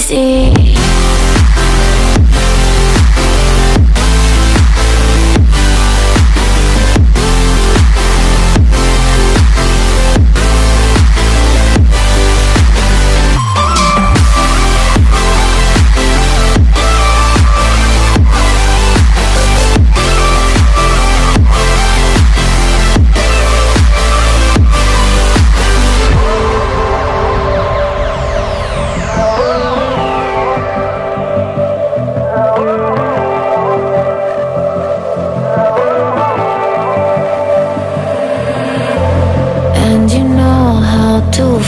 easy.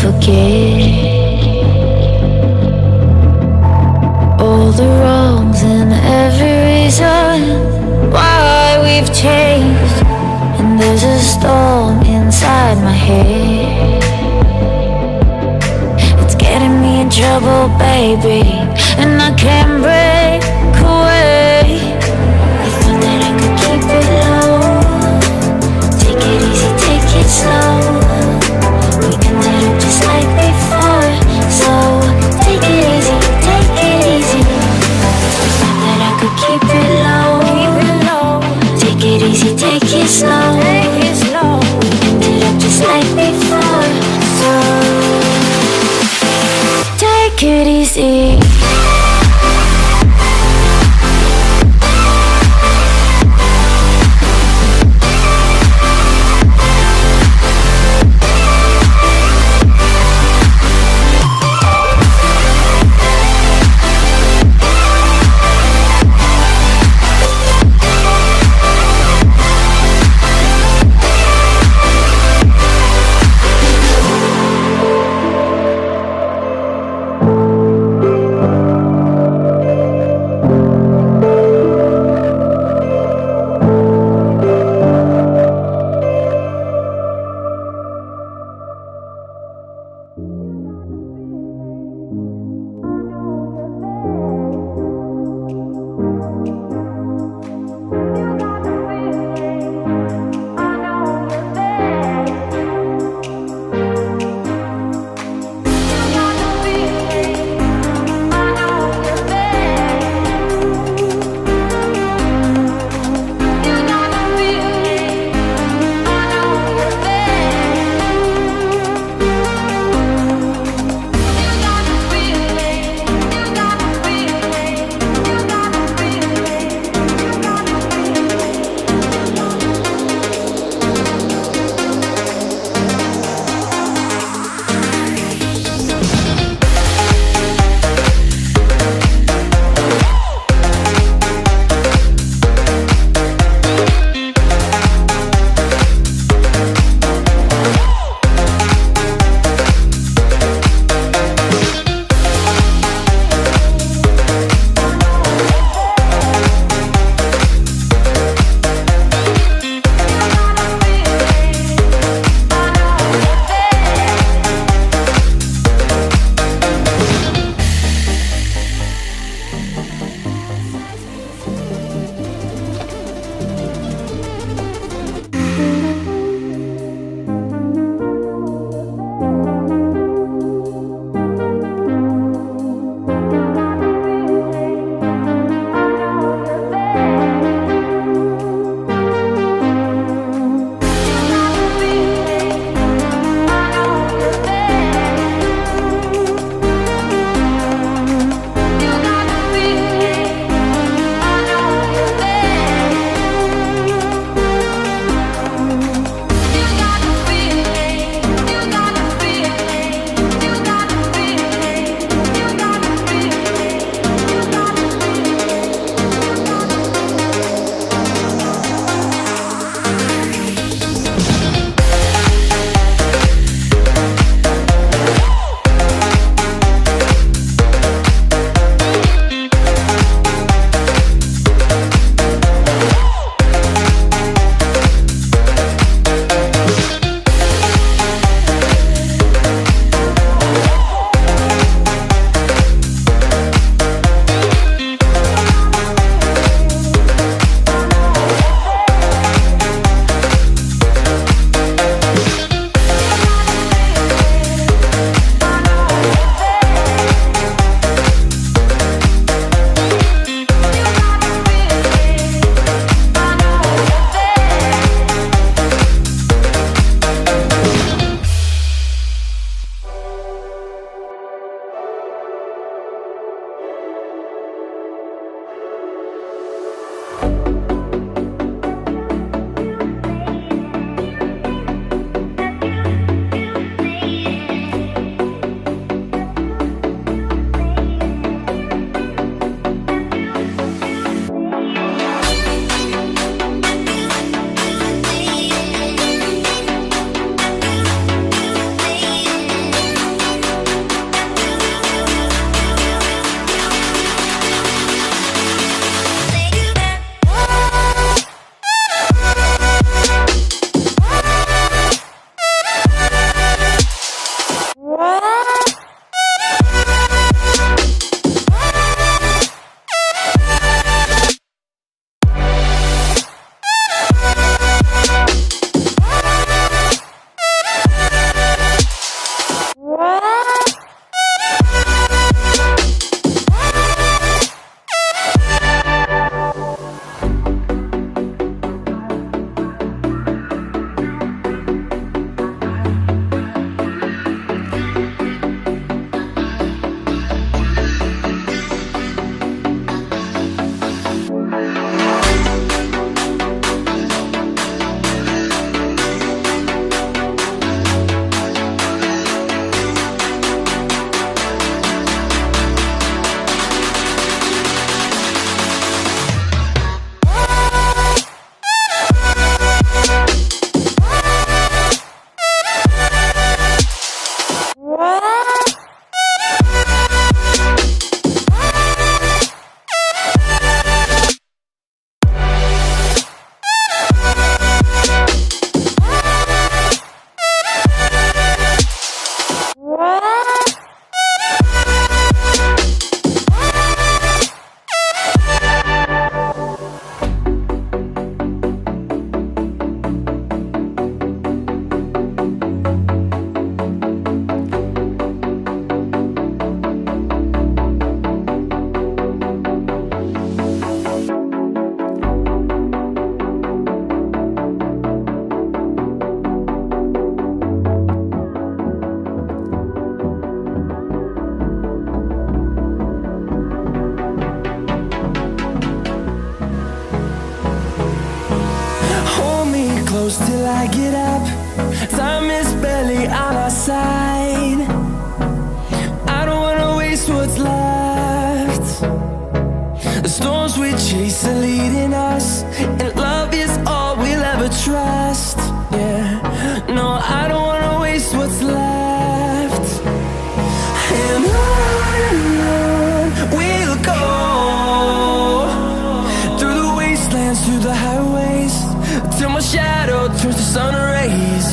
Forget all the wrongs and every reason why we've changed. And there's a storm inside my head. It's getting me in trouble, baby, and I can't break away. I thought that I could keep it low. Take it easy, take it slow. Just like before, so take it easy, take it easy. Thought that I could keep it low, take it easy, take it slow. We ended up just like before, so take it easy. close till I get up. Time is barely on our side. I don't wanna waste what's left. The storms we chase are leading us, and love is all we'll ever trust. Yeah, no, I don't wanna waste what's left. And on we'll go, through the wastelands, through the highways, till my shadow turns to sun rays.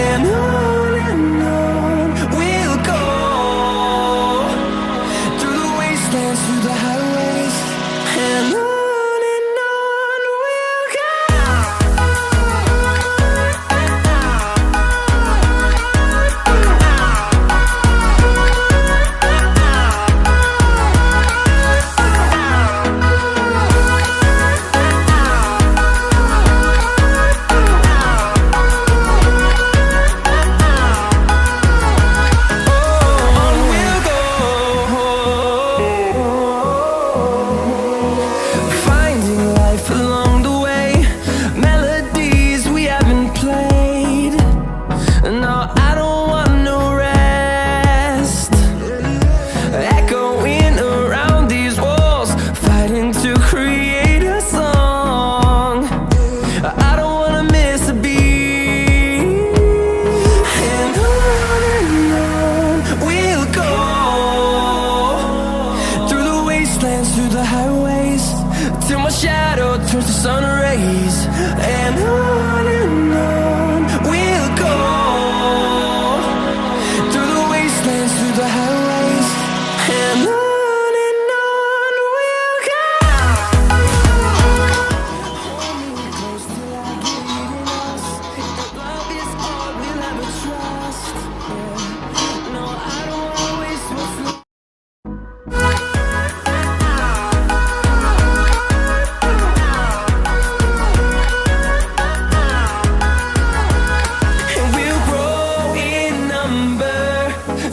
And on we'll go, through the wastelands, through the highways, and on we'll go. Through the highways, till my shadow turns to sun rays. And on we'll go, through the wastelands, through the highways, and on we'll go. Hold me close till I get lost. Love is all we'll ever trust. Yeah. No, I don't wanna waste what's left.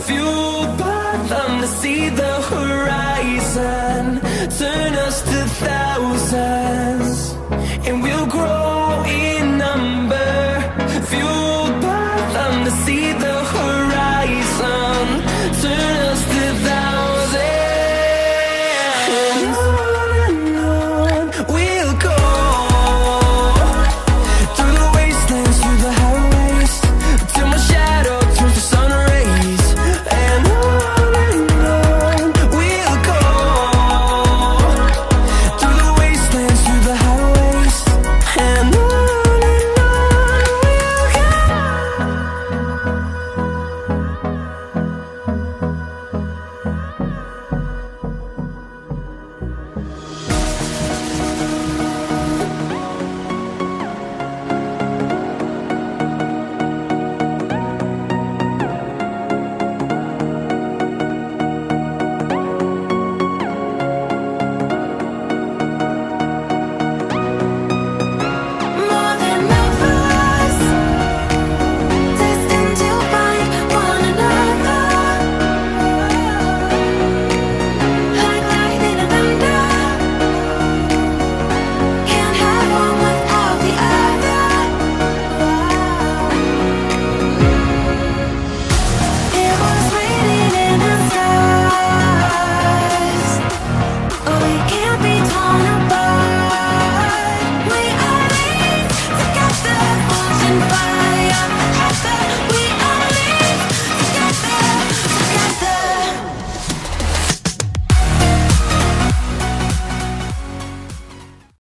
Fueled by them to see the horizon, turn us to thousands.